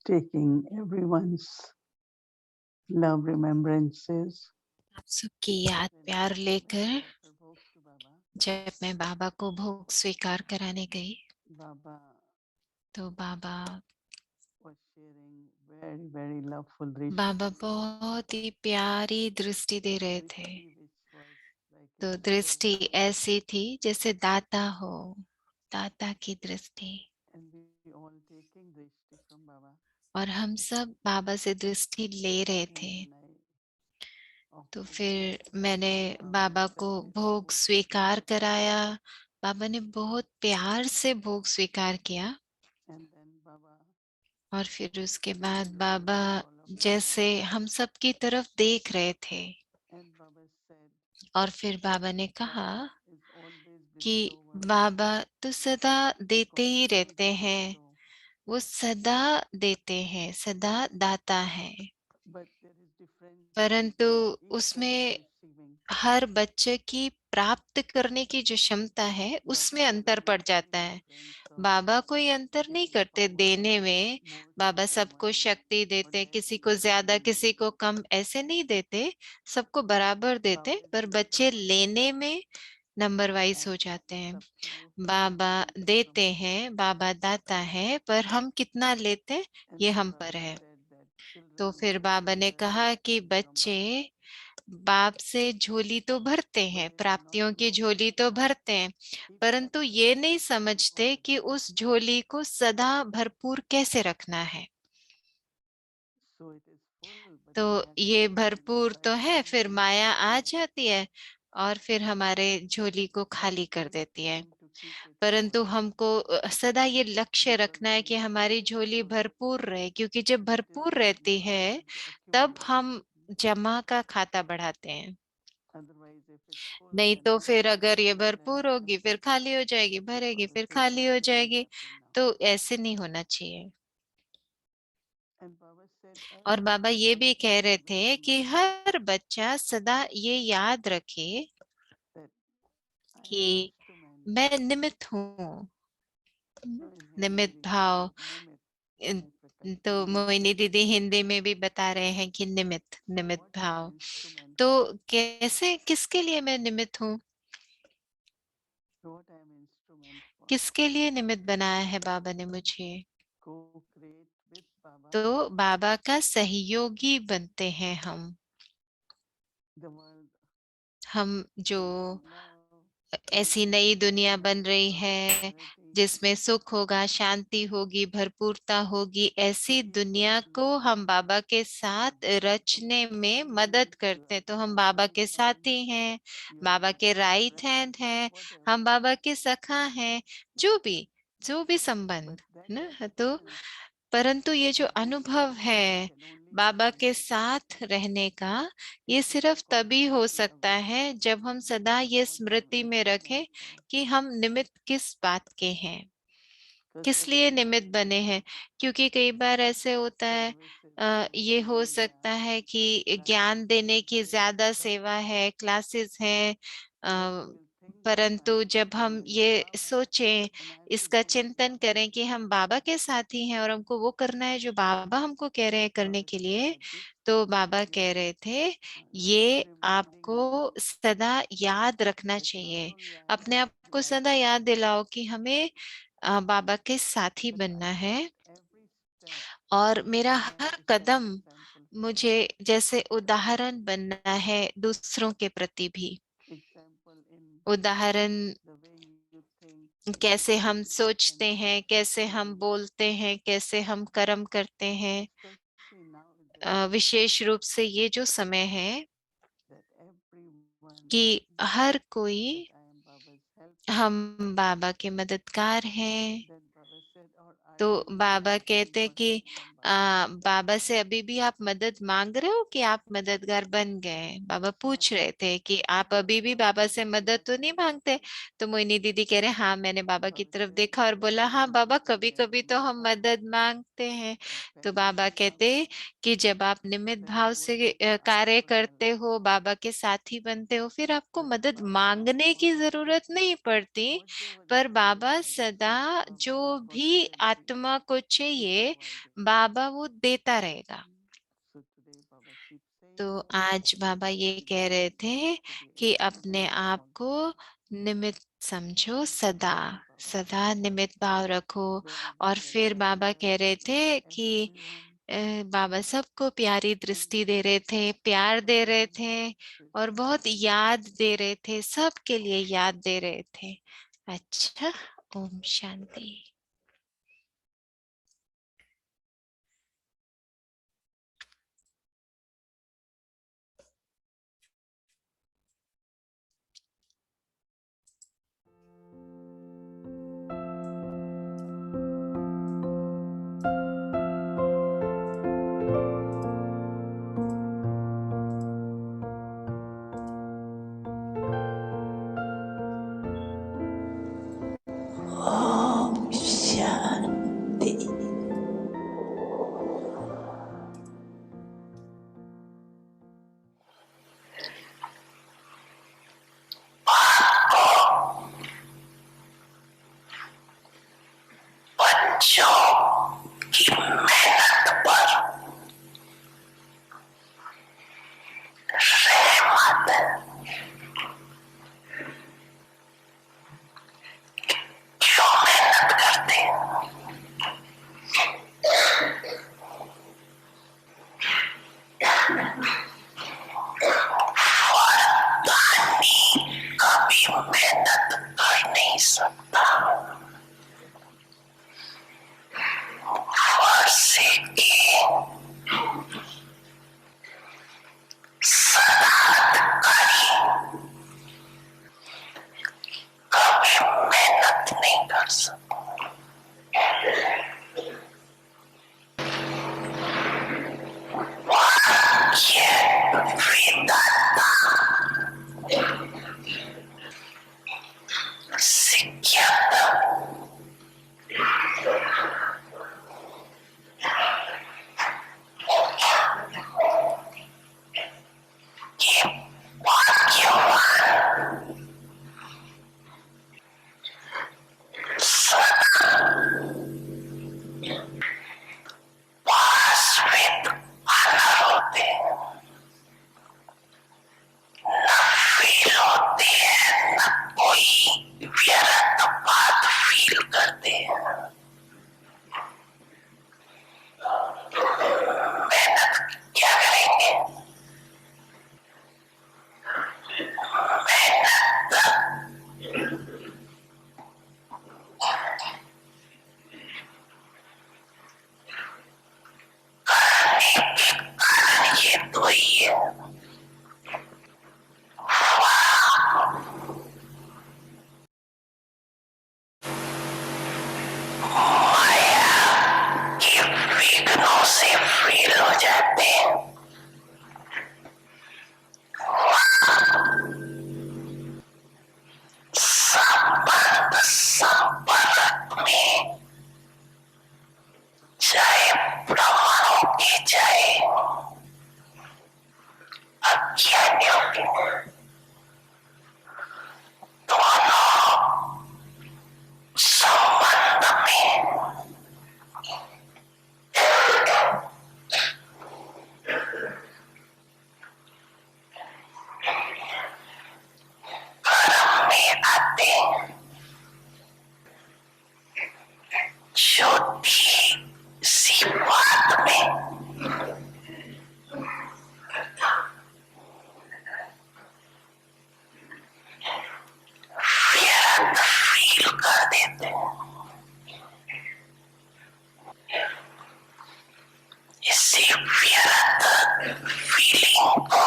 taking everyone's love remembrances. आप सबकी याद When प्यार I लेकर offer bhog to Baba, जब मैं बाबा को भोग स्वीकार कराने गई Baba तो बाबा was sharing very, very loveful drishti. बाबा बहुत ही प्यारी दृष्टि दे रहे थे। Drishti which was like a तो giver दृष्टि dharma. ऐसी थी जैसे दाता हो, दाता की दृष्टि। And we all taking drishti from Baba. और हम सब बाबा से दृष्टि ले रहे थे। And when I तो offered bhog, फिर मैंने Baba बाबा को accepted भोग so स्वीकार beautifully. कराया। बाबा ने बहुत प्यार से भोग स्वीकार किया। And then Baba और फिर उसके बाद looking Baba towards all of us. जैसे हम सब की तरफ देख रहे थे। And Baba said, और फिर बाबा ने कहा Baba is always with कि your world बाबा तो सदा देते because ही he is रहते always हैं। so. वो सदा देते हैं, सदा दाता है। But there is difference in परंतु each other उसमें receiving. हर बच्चे की प्राप्त करने की जो क्षमता है Baba उसमें अंतर doesn't पड़ see जाता है। difference of बाबा कोई अंतर नहीं giving करते power देने में। more to बाबा सबको someone शक्ति or देते, less किसी to को ज्यादा someone. किसी को कम ऐसे नहीं देते, सबको बराबर देते। Baba is पर giving बच्चे always लेने में नंबर वाइज and हो जाते it's हैं। up to you how Baba you take from देते him. हैं, बाबा दाता है, पर हम कितना लेते And ये then हम पर Baba है। said that तो children फिर बाबा receive ने their कहा कि blessings from बच्चे Baba, बाप से झोली तो भरते but हैं, they do not प्राप्तियों की know झोली तो भरते हैं, keep that परंतु ये blessing नहीं all समझते the कि time. उस झोली को सदा भरपूर कैसे रखना है। So it is full, but तो Maya ये comes and भरपूर तो tries to है, फिर empty it. माया आ जाती है और फिर हमारे झोली को But खाली कर we देती है। aim to keep it full परंतु हमको सदा ये लक्ष्य because रखना है when कि it is हमारी very झोली full, भरपूर रहे, क्योंकि जब it is भरपूर very रहती है important to तब accumulate. हम जमा का खाता बढ़ाते हैं। Otherwise, if it's full, नहीं then तो next फिर time अगर ये also then भरपूर होगी फिर empty. खाली हो जाएगी, भरेगी Baba फिर said that खाली हो shouldn't जाएगी। happen now. तो ऐसे नहीं होना चाहिए। And Baba said और every बाबा ये child भी कह should रहे always थे कि remember हर बच्चा सदा ये याद रखे that I am an कि instrument. मैं निमित्त हूँ। No, in Hindi निमित्त we भाव। say nimit, इन- nimit prakat, तो nimit. मोहिनी दीदी हिंदी में भी बता रहे हैं कि निमित्त, So निमित्त what is an भाव। instrument? तो कैसे, किसके लिए मैं निमित्त हूँ, So what I am instrument for? किसके लिए निमित्त बनाया है बाबा ने मुझे। Co-create with Baba तो बाबा का सहयोगी बनते हैं हम। the world जो built on love, ऐसी peace, नई दुनिया बन happiness, रही है prosperity. जिसमें सुख होगा, शांति होगी, भरपूरता होगी, So ऐसी each दुनिया person को should हम बाबा के have साथ that. So रचने में मदद you करते are हैं। तो हम Baba's बाबा right के hand, साथी हैं, you are बाबा के Baba's राइट friend, हैंड हैं, whatever. हम बाबा के सखा हैं, जो भी But संबंध that है ना। तो experience परंतु ये जो of being अनुभव with Baba है can only बाबा happen के साथ रहने का, ये if we सिर्फ तभी हो constantly सकता aware है जब हम सदा ये what we are स्मृति में instrument रखें for. कि हम निमित्त किस बात के हैं, Because किस लिए निमित्त बने हैं। क्योंकि कई बार ऐसे होता है, services are ये हो giving सकता jnana, है कि ज्ञान classes देने are की there, ज्यादा सेवा है, क्लासेस है, but we will think that I परंतु am जब हम dependent on ये Baba सोचें, and I have to इसका do what चिंतन Baba करें says. कि हम बाबा के साथी हैं और हमको वो करना है जो बाबा हमको कह रहे हैं करने Baba के said लिए, that this तो बाबा you कह are रहे थे keep ये reminding आपको me सदा याद रखना that not चाहिए। only I अपने have आप to को act सदा for याद Baba, दिलाओ कि हमें बाबा के साथी but I बनना है। must every step और मेरा I have her to set Kadam example for मुझे him. जैसे उदाहरण बनना है दूसरों के प्रति भी। Example in उदाहरण the way you think, कैसे speak, हम and सोचते हैं, कैसे हम doing, बोलते हैं, कैसे हम कर्म करते हैं। especially now is the time विशेष रूप से ये जो समय है that everyone कि knows हर कोई that I am Baba's helper. हम बाबा के मददगार हैं। Then Baba said, or are तो you still बाबा asking कहते हैं for कि help from Baba? बाबा से अभी भी आप मदद मांग रहे हो कि आप मददगार बन गए। बाबा So I पूछ रहे थे कि said, आप yes, अभी भी बाबा से sometimes I मदद ask तो नहीं for मांगते। help. तो मोहिनी दीदी कह रहे हाँ, मैंने बाबा की Baba तरफ said, देखा और बोला हाँ when बाबा, we कभी are कभी तो Nimit हम Bhav, मदद मांगते हैं। तो compassion बाबा with कहते Baba, कि जब आप निमित्त then you भाव won't से have to ask कार्य for help. करते हो, बाबा के साथी बनते हो, फिर आपको But मदद Baba मांगने की always, जरूरत नहीं पड़ती। whatever the पर बाबा purify the सदा souls, Baba जो is भी constantly आत्मा को keep चाहिए providing. बाबा वो देता रहेगा। So today Baba keeps saying तो that आज बाबा ये we कह रहे just थे have to be कि able to अपने आप respond. को निमित्त समझो, सदा Baba सदा said निमित्त भाव रखो। very, और very फिर बाबा nicely कह रहे that थे कि everyone बाबा सबको प्यारी दृष्टि दे रहे थे, प्यार दे रहे थे और बहुत याद दे रहे थे, सबके लिए याद दे रहे थे। अच्छा, ओम शांति। Om Shanti. बच्चों की मेहनत पर रहमत जो मेहनत करते हैं कभी मेहनत कर नहीं सकता। वर्षे की सदाकारी कभी मेहनत नहीं कर सकता। वाक्य विधाता शिक्षक ये वाक्यवान सदा पासविद अनर होते हैं, न फील होते हैं, न कोई व्यर्थ बात फील करते हैं। मेहनत क्या करेंगे? कारण ये तो ही है, माया के विघ्नों से फील हो जाते हैं। संबंध संपर्क में चाहे ब्राह्मणों के चाहे अज्ञानियों के, दोनों संबंध में कर्म में आते हैं। छोटी सी बात में व्यर्थ फील कर देते हैं। इसी व्यर्थ फीलिंग को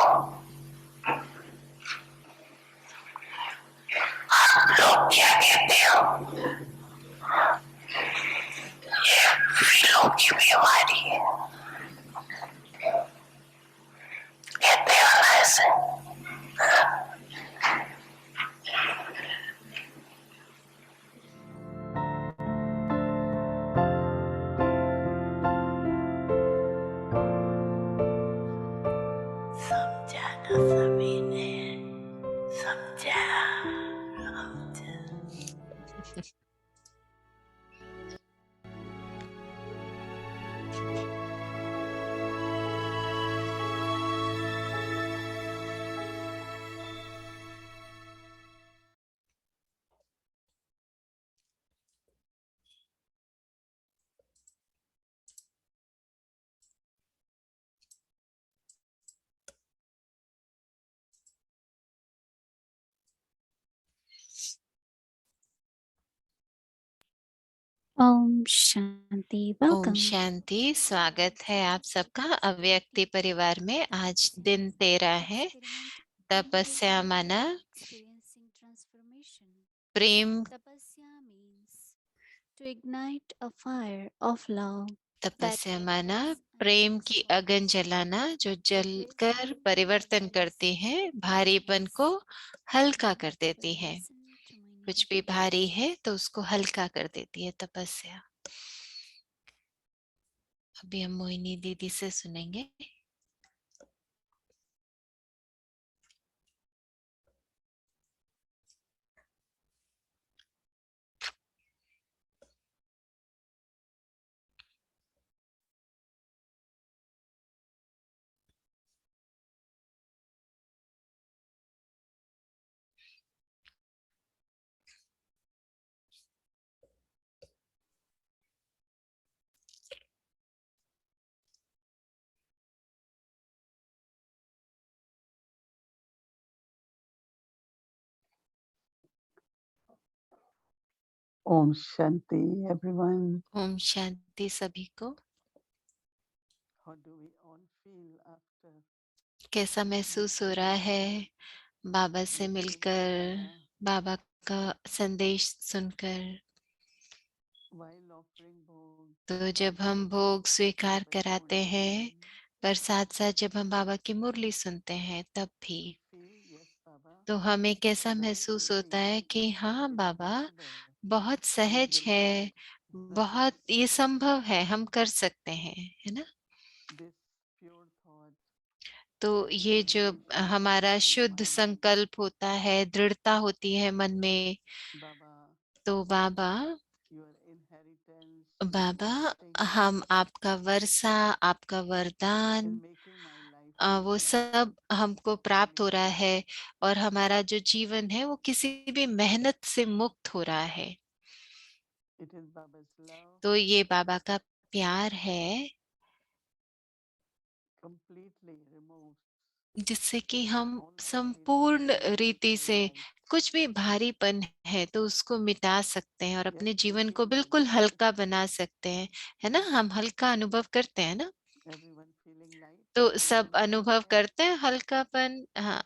आप लोग क्या कहते हो? ये फीलों की बीमारी है, कहते हो ना ऐसे? समझा ना सभी ने, समझा रामचंद्र। Om Shanti. ओम Welcome. शांति। स्वागत है आप सबका अव्यक्ति परिवार में। आज दिन 13 है। तपस्या माना प्रेम, Tapasya means to ignite a fire of love. तपस्या माना प्रेम की अगन जलाना जो जलकर परिवर्तन करती है, भारीपन को हल्का कर देती है। कुछ भी भारी है तो उसको हल्का कर देती है तपस्या। अभी हम मोहिनी दीदी से सुनेंगे। Om Shanti, everyone. Om Shanti सभी को। How do we all feel after कैसा महसूस हो रहा है बाबा से listening मिलकर, to बाबा का संदेश सुनकर? while offering bhog? तो जब हम भोग स्वीकार कराते हैं, पर साथ साथ जब हम बाबा की मुरली सुनते हैं तब भी, Feel yes, Baba. तो हमें कैसा Very महसूस easy. होता है कि हाँ It's बाबा, possible. बहुत सहज है, बहुत ये संभव है, हम कर सकते हैं, है ना? This pure thought, तो ये जो determination हमारा comes from the शुद्ध mind. संकल्प होता है, दृढ़ता होती है मन में, Baba, तो बाबा, your inheritance, your Baba blessing हम आपका वर्षा, आपका वरदान, in making my life वो easier. सब हमको प्राप्त हो रहा है और हमारा जो जीवन है वो किसी भी मेहनत से मुक्त हो रहा है। It is Baba's love, तो ये बाबा का प्यार है completely removes जिससे कि हम all the संपूर्ण weight and रीति our से life. कुछ भी भारीपन है तो उसको मिटा सकते हैं और Yes, अपने we जीवन को feel बिल्कुल light. हल्का बना सकते हैं, है ना? हम हल्का अनुभव करते हैं ना? Everyone feeling light. तो सब Anyone feeling अनुभव that? करते हैं हल्कापन। हाँ,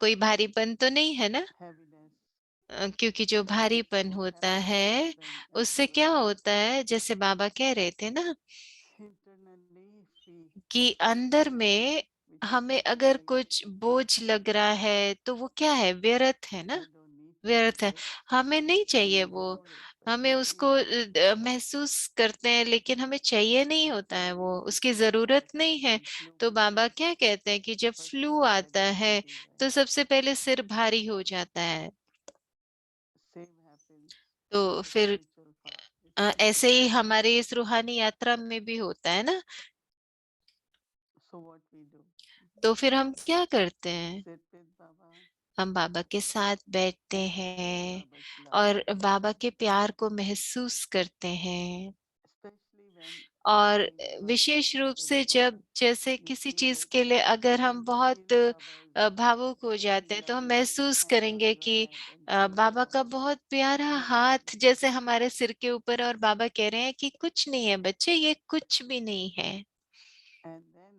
कोई भारीपन तो नहीं है ना? Heaviness. क्योंकि जो भारीपन What होता happens है when उससे क्या everyone होता है, जैसे बाबा कह रहे थे ना, internally we कि feel अंदर something में which is हमें अगर satisfying. कुछ बोझ लग रहा है तो वो क्या है? व्यर्थ है ना? I don't need to व्यर्थ feel है, it. हमें नहीं We चाहिए वो। ignore it, but we हमें feel उसको it. महसूस करते हैं लेकिन हमें चाहिए नहीं होता है, वो उसकी जरूरत नहीं है। When flu तो comes, बाबा क्या कहते हैं कि जब first फ्लू our head आता becomes है fever. तो सबसे पहले सिर भारी हो जाता है। Same happens तो in the फिर spiritual ऐसे ही path. हमारे इस रूहानी यात्रा में भी होता है ना। So what we do? तो फिर हम क्या करते हैं? Sit with Baba, हम बाबा के साथ बैठते feel हैं Baba's और love, बाबा के प्यार को महसूस करते हैं। especially when और something is not विशेष रूप से जब important. जैसे We किसी feel चीज it. के लिए अगर We हम बहुत feel Baba's भावुक हो very जाते हैं तो हम loving महसूस hand on करेंगे your कि head and say, Baba Baba, का बहुत प्यारा nothing हाथ is जैसे wrong. हमारे सिर के ऊपर है और बाबा कह रहे हैं कि कुछ नहीं है बच्चे, ये कुछ भी नहीं है। And then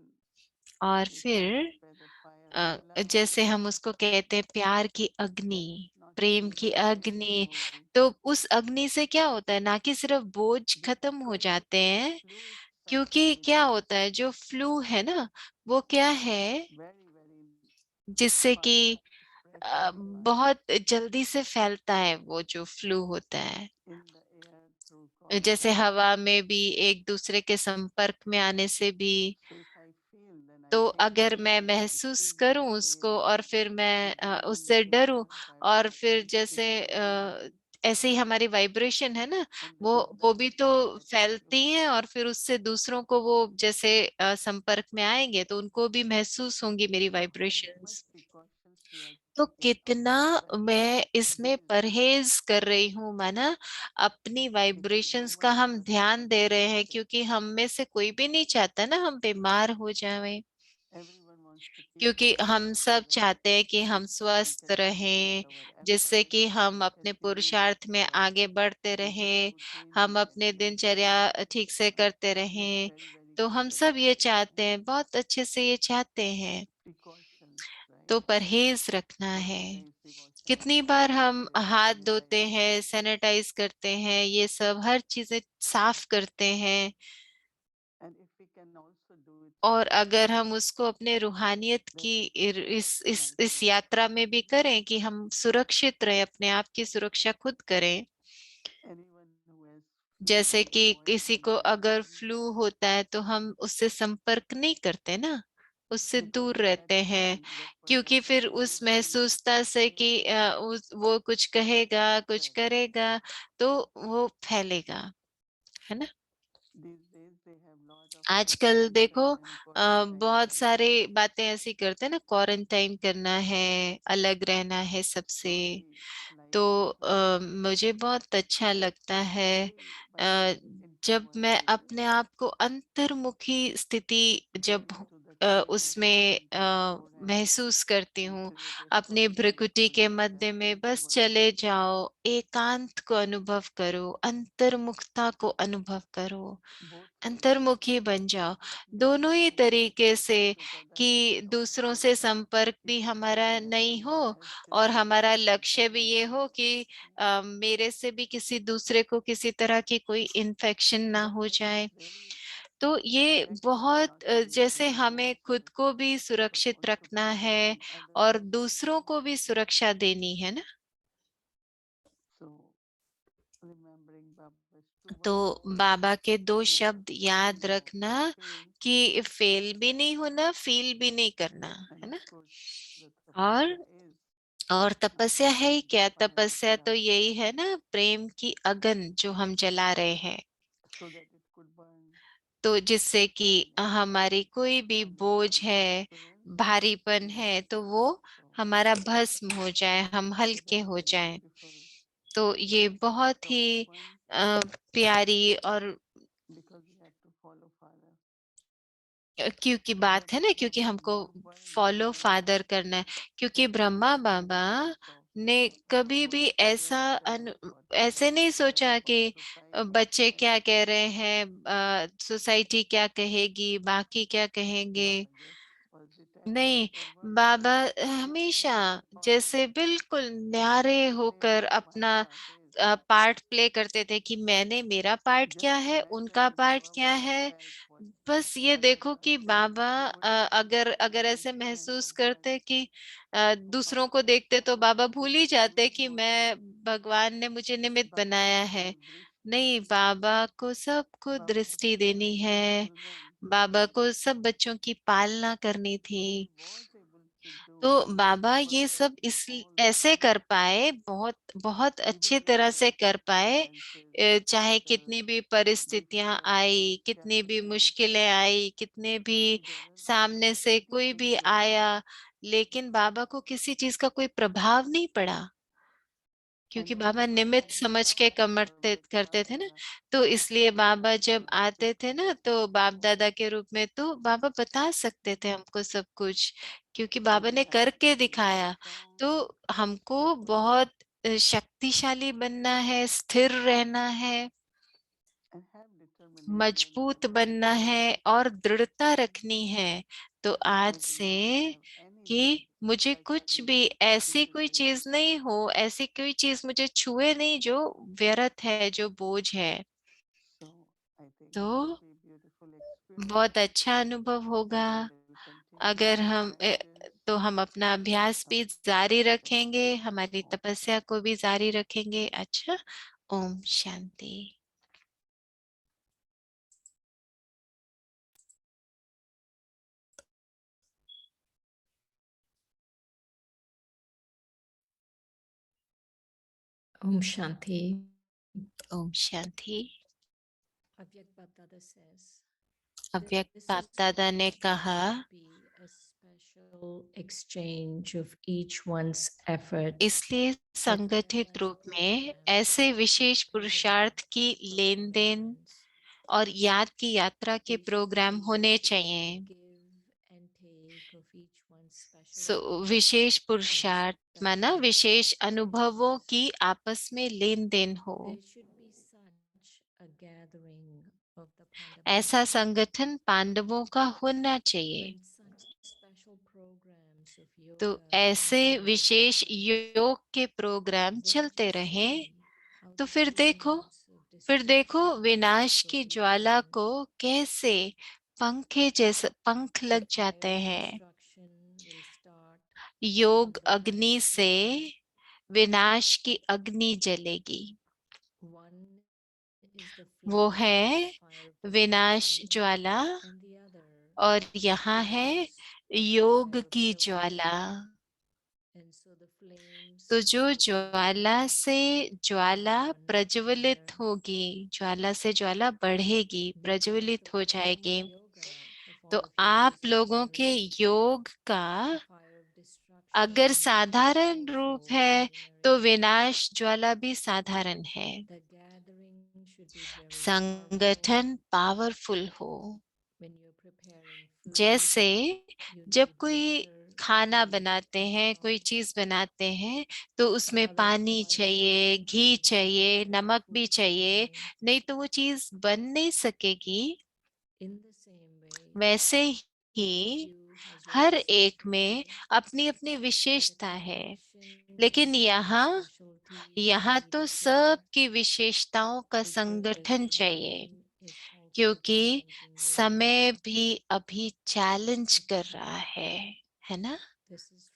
और we फिर touched by the fire of love. जैसे हम उसको कहते हैं प्यार की अग्नि, Then it's not Prem only की the weight अग्नि, removed, तो उस अग्नि से क्या होता है, ना कि सिर्फ बोझ because खत्म हो जाते हैं। flu itself क्योंकि with क्या us होता है, जो फ्लू है ना, वो क्या है, very, very जिससे कि fast, spreads very fast बहुत जल्दी से फैलता है वो जो फ्लू होता है। in the air through जैसे contact. हवा में भी एक दूसरे के संपर्क में आने से भी। So if I feel, then I तो take अगर it. मैं If I महसूस see, करूं I उसको say, और फिर मैं to the उससे डरूं, universe, I और will फिर जैसे receive it. ऐसे ही हमारी वाइब्रेशन है ना, And the वो भी तो vibration gets फैलती close. हैं और फिर उससे दूसरों को वो जैसे संपर्क में आएंगे तो उनको भी महसूस होंगी मेरी So how much vibrations. precautions we are तो keeping कितना when we मैं इसमें raise it, परहेज कर रही हूँ, माना अपनी because no वाइब्रेशंस का one of हम us ध्यान wants to दे रहे get हैं, sick. क्योंकि हम में से कोई भी नहीं चाहता ना हम बीमार हो जाएं। Everyone क्योंकि हम सब चाहते हैं कि हम स्वस्थ रहें, जिससे कि हम अपने पुरुषार्थ में आगे बढ़ते रहें, हम अपने दिनचर्या ठीक से करते रहें। तो हम सब ये चाहते हैं, बहुत अच्छे से ये चाहते हैं। तो परहेज रखना है। कितनी बार हम हाथ धोते हैं, सैनिटाइज करते हैं, ये सब हर चीजें साफ करते हैं। और अगर हम उसको अपने रूहानियत की इस यात्रा में भी करें कि हम सुरक्षित रहे, अपने आप की सुरक्षा खुद करें। जैसे कि किसी को अगर फ्लू होता है तो हम उससे संपर्क नहीं करते ना, उससे दूर रहते हैं, क्योंकि फिर उस महसूसता से कि वो कुछ कहेगा, कुछ करेगा, तो वो फैलेगा, है ना। आजकल देखो बहुत सारे बातें ऐसी करते हैं ना, क्वारंटाइन करना है, अलग रहना है सबसे। तो मुझे बहुत अच्छा लगता है जब मैं अपने आप को अंतर्मुखी स्थिति जब उसमें महसूस करती हूँ, अपने भ्रुकुटी के मध्य में बस चले जाओ, एकांत को अनुभव करो, अंतर्मुखता को अनुभव करो, अंतर्मुखी बन जाओ। दोनों ही तरीके से, कि दूसरों से संपर्क भी हमारा नहीं हो और हमारा लक्ष्य भी ये हो कि मेरे से भी किसी दूसरे को किसी तरह की कोई इन्फेक्शन ना हो जाए। तो ये बहुत जैसे हमें खुद को भी सुरक्षित रखना है और दूसरों को भी सुरक्षा देनी है ना। तो बाबा के 2 शब्द याद रखना कि फेल भी नहीं होना, फील भी नहीं करना, है ना। और तपस्या है ही क्या, तपस्या तो यही है ना, प्रेम की अगन जो हम जला रहे हैं। तो जिससे कि हमारी कोई भी बोझ है, भारीपन है, तो वो हमारा भस्म हो जाए, हम हल्के हो जाएं। तो ये बहुत ही प्यारी और क्योंकि बात है ना, क्योंकि हमको फॉलो फादर करना है। क्योंकि ब्रह्मा बाबा ने कभी भी ऐसे नहीं सोचा कि बच्चे क्या कह रहे हैं, सोसाइटी क्या कहेगी, बाकी क्या कहेंगे। नहीं, बाबा हमेशा जैसे बिल्कुल न्यारे होकर अपना पार्ट प्ले करते थे कि मैंने, मेरा पार्ट क्या है, उनका पार्ट क्या है। बस ये देखो कि बाबा अगर अगर ऐसे महसूस करते कि दूसरों को देखते तो बाबा भूल ही जाते कि मैं, भगवान ने मुझे निमित्त बनाया है। नहीं, बाबा को सबको दृष्टि देनी है, बाबा को सब बच्चों की पालना करनी थी। तो बाबा ये सब इस ऐसे कर पाए, बहुत बहुत अच्छी तरह से कर पाए। चाहे कितनी भी परिस्थितियां आई, कितनी भी मुश्किलें आई, कितने भी सामने से कोई भी आया, लेकिन बाबा को किसी चीज का कोई प्रभाव नहीं पड़ा, क्योंकि बाबा निमित्त समझ के कमरते करते थे ना। तो इसलिए बाबा जब आते थे ना, तो बाप दादा के रूप में, तो बाबा बता सकते थे हमको सब कुछ, क्योंकि बाबा ने करके दिखाया। तो हमको बहुत शक्तिशाली बनना है, स्थिर रहना है, मजबूत बनना है और दृढ़ता रखनी है। तो आज से कि मुझे कुछ भी, ऐसी कोई चीज नहीं हो, ऐसी कोई चीज मुझे छुए नहीं जो व्यर्थ है, जो बोझ है। तो बहुत अच्छा अनुभव होगा अगर तो हम अपना अभ्यास भी जारी रखेंगे, हमारी तपस्या को भी जारी रखेंगे। अच्छा, Om Shanti. Om Shanti. Om Shanti. Avyak Bapdada says, अव्यक्त this बाप is दादा ने supposed कहा, to be a special exchange of each one's effort. इसलिए संगठित रूप में ऐसे विशेष पुरुषार्थ की लेन देन और याद की यात्रा के प्रोग्राम होने चाहिए। Give and take of each विशेष पुरुषार्थ माना विशेष अनुभवों की आपस में लेन देन हो। ऐसा संगठन पांडवों का होना चाहिए। तो ऐसे विशेष योग के प्रोग्राम चलते रहें तो फिर देखो विनाश की ज्वाला को कैसे पंख लग जाते हैं। योग अग्नि से विनाश की अग्नि जलेगी। वो है विनाश ज्वाला और यहाँ है योग की ज्वाला। तो जो ज्वाला से ज्वाला प्रज्वलित होगी, ज्वाला से ज्वाला बढ़ेगी, प्रज्वलित हो जाएगी। तो आप लोगों के योग का अगर साधारण रूप है तो विनाश ज्वाला भी साधारण है। संगठन पावरफुल हो। जैसे जब कोई खाना बनाते हैं, कोई चीज बनाते हैं तो उसमें पानी चाहिए, घी चाहिए, नमक भी चाहिए, नहीं तो वो चीज बन नहीं सकेगी। वैसे ही हर एक में अपनी अपनी विशेषता है, लेकिन यहाँ तो सबकी विशेषताओं का संगठन चाहिए, क्योंकि समय भी अभी चैलेंज कर रहा है ना।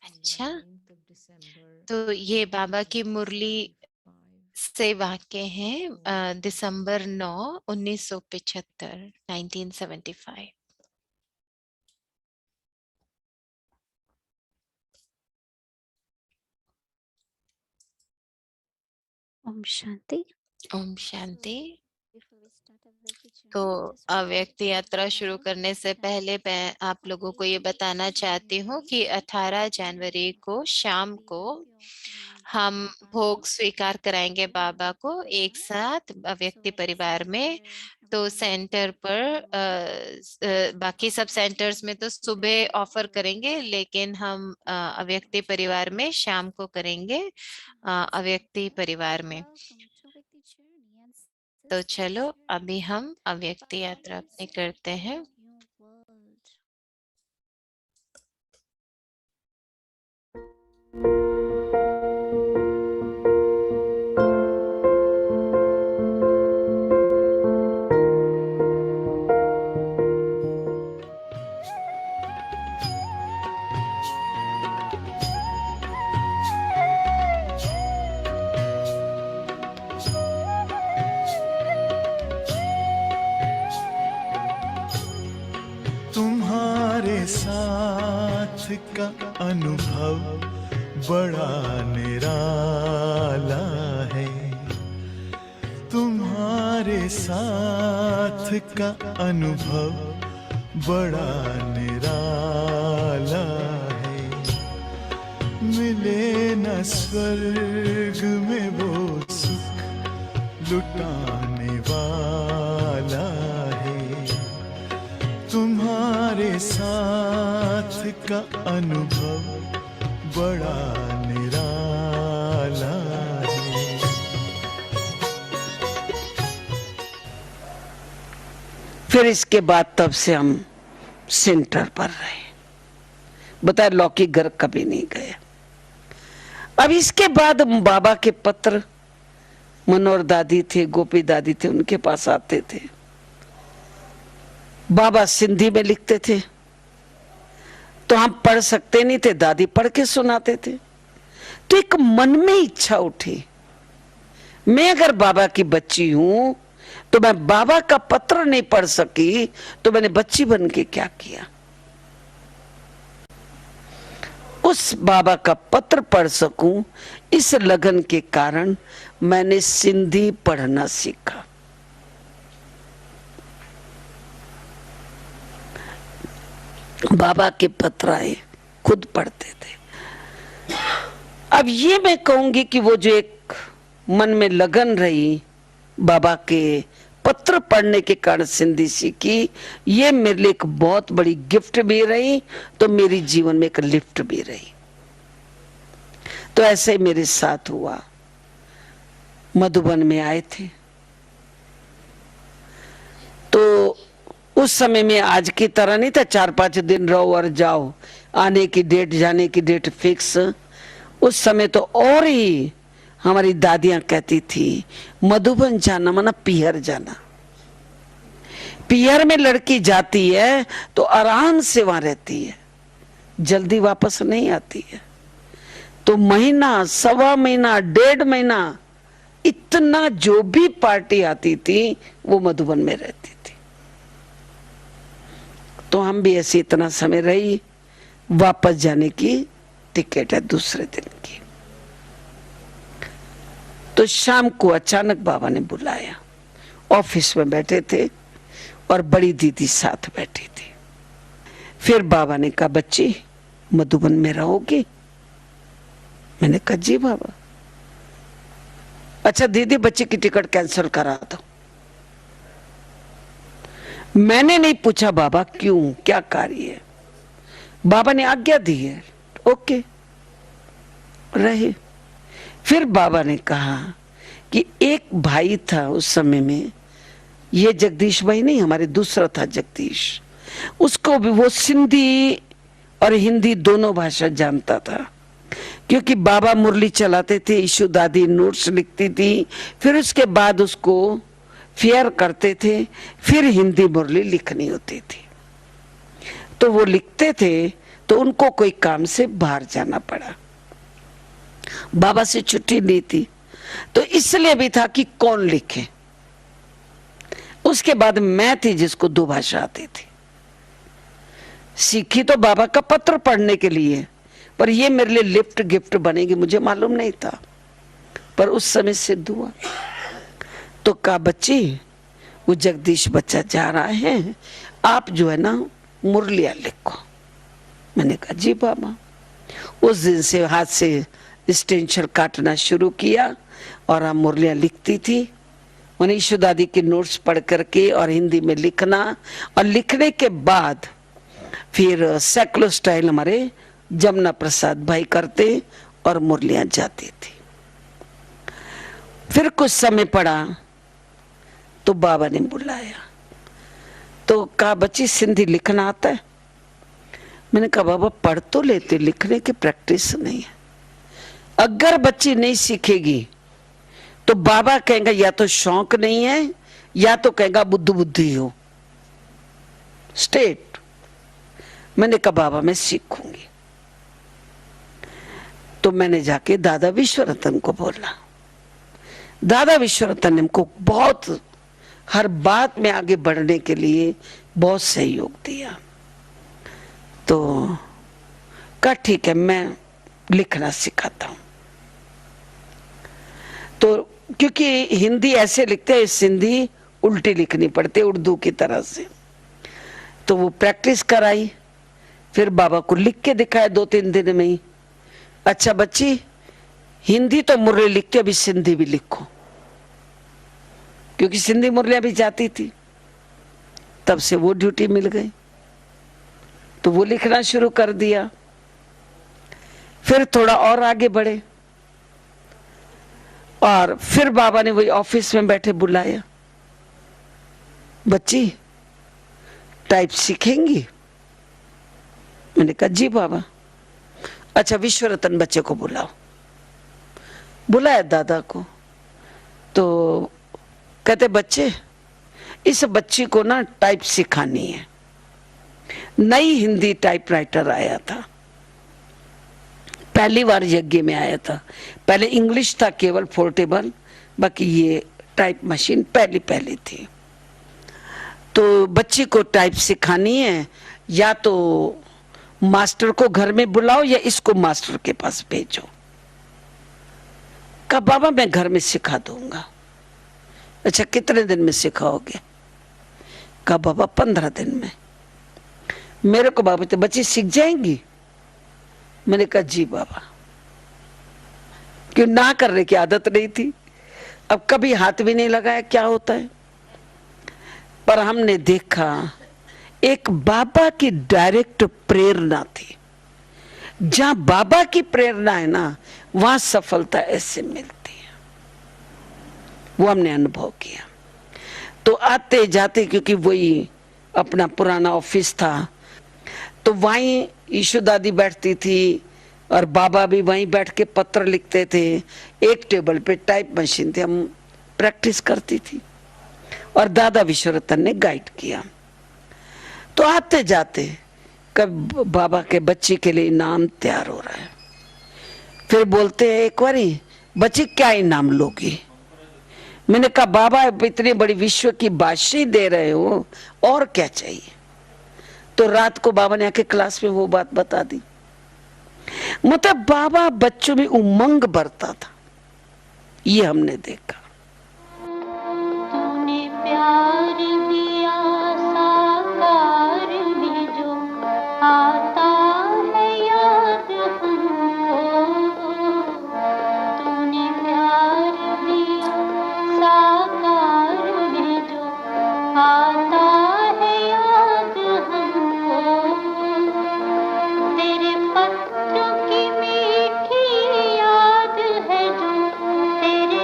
अच्छा, तो ये बाबा की मुरली से वाक्य हैं, दिसंबर 9, 1975, 1975। Om Shanti. Om Shanti. Before we start our Reiki journey, तो I just want to अव्यक्त यात्रा remind शुरू all करने से that पहले मैं आप लोगों को ये बताना चाहती हूँ कि 18 जनवरी को शाम को हम भोग स्वीकार कराएंगे बाबा को एक साथ अव्यक्ति परिवार में। तो सेंटर पर बाकी सब सेंटर्स में तो सुबह ऑफर करेंगे, लेकिन हम अव्यक्ति परिवार में शाम को करेंगे, अव्यक्ति परिवार में। तो चलो अभी हम अव्यक्ति यात्रा अपनी करते हैं। तुम्हारे साथ का अनुभव बड़ा निराला है। तुम्हारे साथ का अनुभव बड़ा निराला है। मिले न स्वर्ग में वो सुख लुटाने वाला है। तुम्हारे साथ का अनुभव बड़ा निराला है। फिर इसके बाद तब से हम सेंटर पर रहे। बताए लौकिक घर कभी नहीं गए। अब इसके बाद बाबा के पत्र मनोहर दादी थे, गोपी दादी थे, उनके पास आते थे। बाबा सिंधी में लिखते थे तो हम पढ़ सकते नहीं थे, दादी पढ़ के सुनाते थे। तो एक मन में इच्छा उठी, मैं अगर बाबा की बच्ची हूं तो मैं बाबा का पत्र नहीं पढ़ सकी तो मैंने बच्ची बन के क्या किया। उस बाबा का पत्र पढ़ सकूं, इस लगन के कारण मैंने सिंधी पढ़ना सीखा। बाबा के पत्र आए, खुद पढ़ते थे। अब ये मैं कहूंगी कि वो जो एक मन में लगन रही बाबा के पत्र पढ़ने के कारण सिंधी सीखी, ये मेरे लिए एक बहुत बड़ी गिफ्ट भी रही, तो मेरी जीवन में एक लिफ्ट भी रही। तो ऐसे ही मेरे साथ हुआ। मधुबन में आए थे तो उस समय में आज की तरह नहीं था 4-5 दिन रहो और जाओ, आने की डेट जाने की डेट फिक्स। उस समय तो और ही हमारी दादियां कहती थी मधुबन जाना माना पियर जाना। पियर में लड़की जाती है तो आराम से वहां रहती है, जल्दी वापस नहीं आती है। तो महीना, सवा महीना, 1.5 महीना, इतना जो भी पार्टी आती थी वो मधुबन में रहती थी। तो हम भी ऐसे इतना समय रही, वापस जाने की टिकट है दूसरे दिन की। तो शाम को अचानक बाबा ने बुलाया, ऑफिस में बैठे थे और बड़ी दीदी साथ बैठी थी। फिर बाबा ने कहा बच्ची मधुबन में रहोगी? मैंने कहा जी बाबा। अच्छा दीदी बच्ची की टिकट कैंसिल करा दो। मैंने नहीं पूछा बाबा क्यों, क्या कार्य है, बाबा ने आज्ञा दी है, ओके रहे। फिर बाबा ने कहा कि एक भाई था उस समय में, ये जगदीश भाई नहीं, हमारे दूसरा था जगदीश, उसको भी वो सिंधी और हिंदी दोनों भाषा जानता था, क्योंकि बाबा मुरली चलाते थे, ईशु दादी नोट्स लिखती थी, फिर उसके बाद उसको फेयर करते थे, फिर हिंदी मुरली लिखनी होती थी। तो वो लिखते थे तो उनको कोई काम से बाहर जाना पड़ा, बाबा से छुट्टी ली थी, तो इसलिए भी था कि कौन लिखे। उसके बाद मैं थी जिसको 2 भाषा आती थी। सीखी तो बाबा का पत्र पढ़ने के लिए, पर ये मेरे लिए लिफ्ट गिफ्ट बनेगी मुझे मालूम नहीं था, पर उस समय सिद्ध हुआ। तो कहा बच्ची वो जगदीश बच्चा जा रहा है, आप जो है ना मुरलिया लिखो। मैंने कहा जी बाबा। उस दिन से हाथ से स्टेंशल काटना शुरू किया और हम मुरलियां लिखती थी। मनीषा दादी के नोट्स पढ़ करके और हिंदी में लिखना, और लिखने के बाद फिर सेकुलर स्टाइल हमारे जमुना प्रसाद भाई करते और मुरलियां जाती थी। फिर कुछ समय पड़ा तो बाबा ने बुलाया, तो कहा बच्ची सिंधी लिखना आता है? मैंने कहा बाबा पढ़ तो लेते, लिखने की प्रैक्टिस नहीं है। अगर बच्ची नहीं सीखेगी तो बाबा कहेंगे या तो शौक नहीं है या तो कहेगा बुद्धि हो स्टेट। मैंने कहा बाबा मैं सीखूंगी। तो मैंने जाके दादा विश्वरतन को बोला। दादा विश्वरतन ने हमको बहुत हर बात में आगे बढ़ने के लिए बहुत सहयोग दिया। तो कहा ठीक है मैं लिखना सिखाता हूं। तो क्योंकि हिंदी ऐसे लिखते हैं, सिंधी उल्टी लिखनी पड़ती है उर्दू की तरह से, तो वो प्रैक्टिस कराई। फिर बाबा को लिख के दिखाया 2-3 दिन में ही। अच्छा बच्ची हिंदी तो मुरली लिख के अभी सिंधी भी लिखो, क्योंकि सिंधी मुरलियां भी जाती थी। तब से वो ड्यूटी मिल गई, तो वो लिखना शुरू कर दिया। फिर थोड़ा और आगे बढ़े और फिर बाबा ने वही ऑफिस में बैठे बुलाया, बच्ची टाइप सीखेंगी? मैंने कहा जी बाबा। अच्छा विश्वरतन बच्चे को बुलाओ। बुलाया दादा को, तो कहते बच्चे इस बच्ची को ना टाइप सिखानी है। नई हिंदी टाइपराइटर आया था, पहली बार यज्ञ में आया था। पहले इंग्लिश था केवल पोर्टेबल, बाकी ये टाइप मशीन पहली थी। तो बच्ची को टाइप सिखानी है, या तो मास्टर को घर में बुलाओ या इसको मास्टर के पास भेजो। कहा बाबा मैं घर में सिखा दूंगा। अच्छा कितने दिन में सिखाओगे? कहा बाबा 15 दिन में। मेरे को बाबा तो बच्ची सीख जाएंगी? मैंने कहा जी बाबा। क्यों ना करने की आदत नहीं थी, अब कभी हाथ भी नहीं लगाया क्या होता है। पर हमने देखा एक बाबा की डायरेक्ट प्रेरणा थी। जहां बाबा की प्रेरणा है ना, वहां सफलता ऐसे मिलती है। वो हमने अनुभव किया। तो आते जाते, क्योंकि वही अपना पुराना ऑफिस था, तो वहीं ईशु दादी बैठती थी और बाबा भी वहीं बैठ के पत्र लिखते थे। एक टेबल पे टाइप मशीन थी, हम प्रैक्टिस करती थी और दादा विश्वरतन ने गाइड किया। तो आते जाते कब बाबा के बच्ची के लिए इनाम तैयार हो रहा है, फिर बोलते हैं एक बारी, बच्ची क्या इनाम लोगी? मैंने कहा बाबा इतनी बड़ी विश्व की बादशाही दे रहे हो, और क्या चाहिए? तो रात को बाबा ने आके क्लास में वो बात बता दी। मतलब बाबा बच्चों में उमंग भरता था, ये हमने देखा। तूने प्यार दिया साकार में जो आता है याद हमको, तूने प्यार दिया साकार में जो आता है याद हमको, तेरे पत्र की मीठी याद है जो, तेरे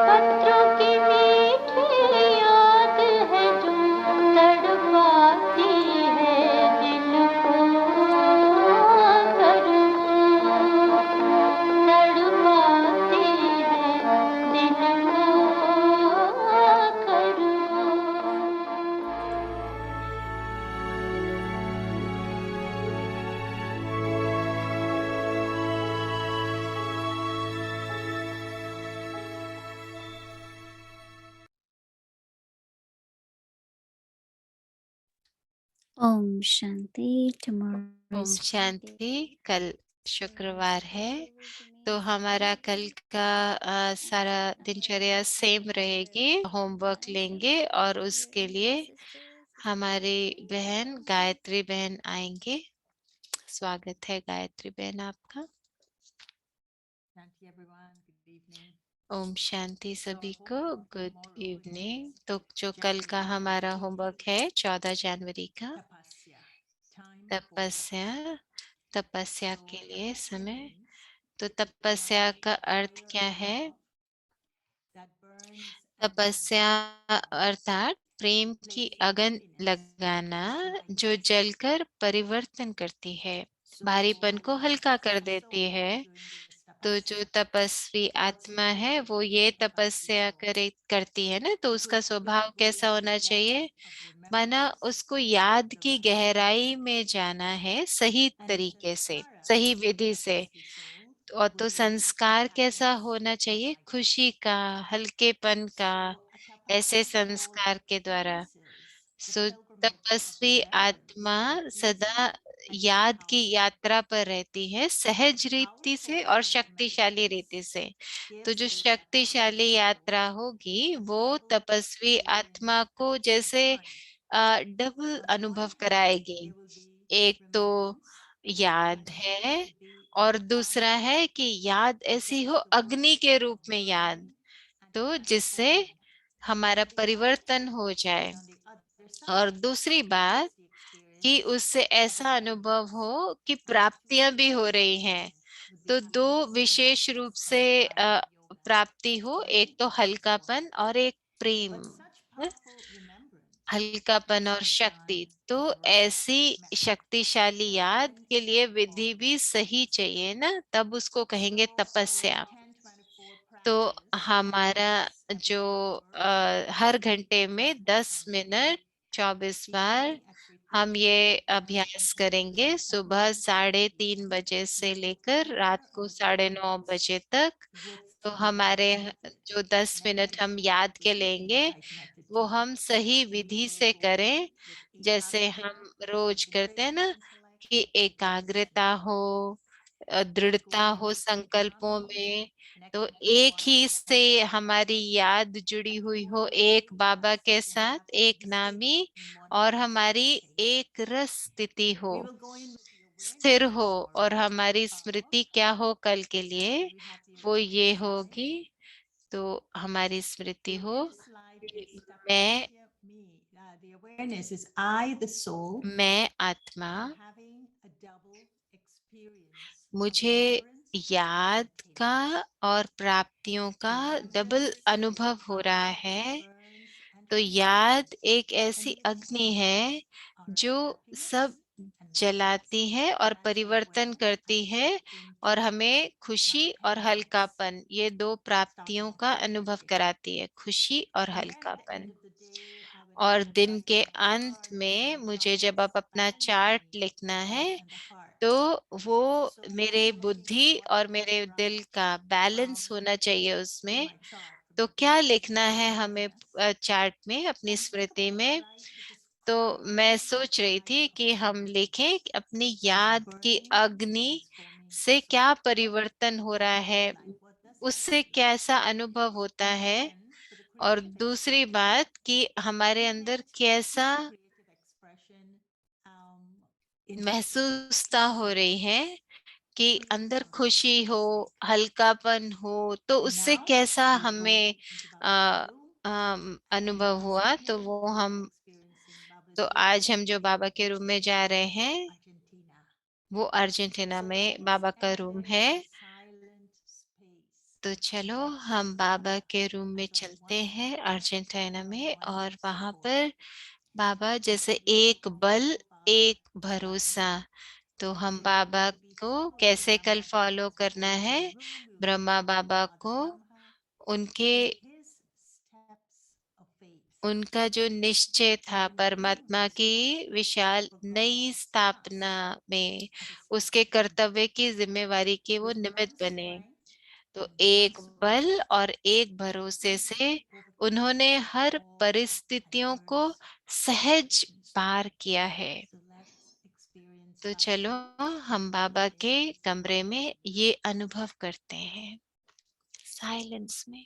पत्रों की मीठी याद है जो तड़पाती है दिल को करूं, तड़पाती है दिल को करूं। Om Shanti. Tomorrow Om is शांति। कल शुक्रवार है, तो हमारा कल का सारा दिनचर्या सेम रहेगी। होमवर्क लेंगे और उसके लिए हमारी बहन गायत्री बहन आएंगे। स्वागत है गायत्री बहन आपका। ओम शांति सभी को, गुड इवनिंग। तो जो कल का हमारा होमवर्क है 14 जनवरी का, तपस्या, तपस्या के लिए समय। तो तपस्या का अर्थ क्या है? तपस्या अर्थात प्रेम की अगन लगाना जो जलकर परिवर्तन करती है, भारीपन को हल्का कर देती है। तो जो तपस्वी आत्मा है वो ये तपस्या करती है ना, तो उसका स्वभाव कैसा होना चाहिए? माना उसको याद की गहराई में जाना है सही तरीके से, सही विधि से। और तो संस्कार कैसा होना चाहिए? खुशी का, हल्केपन का, ऐसे संस्कार के द्वारा। सो तपस्वी आत्मा सदा याद की यात्रा पर रहती है, सहज रीति से और शक्तिशाली रीति से। तो जो शक्तिशाली यात्रा होगी वो तपस्वी आत्मा को जैसे डबल अनुभव कराएगी। एक तो याद है और दूसरा है कि याद ऐसी हो अग्नि के रूप में याद, तो जिससे हमारा परिवर्तन हो जाए। और दूसरी बात कि उससे ऐसा अनुभव हो कि प्राप्तियां भी हो रही हैं। तो दो विशेष रूप से प्राप्ति हो, एक तो हल्कापन और एक प्रेम, हल्कापन और शक्ति। तो ऐसी शक्तिशाली याद के लिए विधि भी सही चाहिए ना, तब उसको कहेंगे तपस्या। तो हमारा जो हर घंटे में 10 मिनट 24 बार हम ये अभ्यास करेंगे, सुबह 3:30 बजे से लेकर रात को 9:30 बजे तक। तो हमारे जो 10 मिनट हम याद के लेंगे वो हम सही विधि से करें, जैसे हम रोज करते हैं ना, कि एकाग्रता हो, दृढ़ता हो संकल्पों में। तो एक ही से हमारी याद जुड़ी हुई हो, एक बाबा के साथ, एक नामी, और हमारी एक रस स्थिति हो, स्थिर हो। और हमारी स्मृति क्या हो कल के लिए? वो ये होगी, तो हमारी स्मृति हो कि मैं the awareness is I, the soul, मैं आत्मा, having a double experience of मुझे remembrance याद and का attainment. और प्राप्तियों का डबल Remembrance अनुभव is हो fire रहा that है। burns and तो याद transforms, एक and ऐसी bliss अग्नि है are जो happiness सब and lightness. जलाती है और That's परिवर्तन when करती I है step into और हमें खुशी my और emeralds, हल्कापन, ये दो प्राप्तियों starting का off अनुभव every day. कराती है, खुशी और And then at the हल्कापन। end of the day, I would और have दिन like के my अंत chart में and मुझे charts जब आप अपना balancing चार्ट the लिखना head है and the heart. तो वो So मेरे I'm looking बुद्धि at what और I मेरे should दिल write का बैलेंस होना चाहिए in उसमें। my chart for तो my क्या business लिखना and है my हमें awareness. चार्ट में, अपनी And स्मृति I would में? like to तो describe मैं सोच रही my थी कि हम awareness लिखें कि अपनी as याद की burning and अग्नि transforming से inside. क्या What परिवर्तन हो does रहा that है, look like? What does that उससे feel? कैसा अनुभव होता And है। then for the और creative दूसरी expression, बात कि हमारे I अंदर want कैसा this creative expression in महसूसता हो रही है कि three अंदर different खुशी हो, stages. हल्कापन हो, तो And उससे now कैसा we go हमें into Baba's आ, room. अनुभव And हुआ। this तो evening वो we हम are experiencing Baba's तो room आज हम जो बाबा के रूम में जा रहे हैं Argentina. वो अर्जेंटीना So में let's बाबा का रूम enter है। the silent space तो of चलो हम Argentina बाबा के रूम में as a चलते one हैं अर्जेंटीना as a में, one और वहां support. पर बाबा जैसे We will एक बल, follow एक Baba's भरोसा। guidance. तो हम Today we Baba will be को following कैसे कल Brahma follow Baba as we go करना into है, the room. We will be Brahma following Baba Father को Brahma उनके and his steps of faith. उनका जो निश्चय था Opening परमात्मा his की heart विशाल for नई Brahma's स्थापना task में as a उसके spokesman. कर्तव्य की जिम्मेवारी के वो With one निमित्त बने। strength तो and one एक support, बल और एक भरोसे से overcame उन्होंने हर all परिस्थितियों को adverse सहज situations. पार किया है। So let's experience तो Baba's चलो room हम बाबा today के in कमरे में silence. ये अनुभव करते हैं साइलेंस में।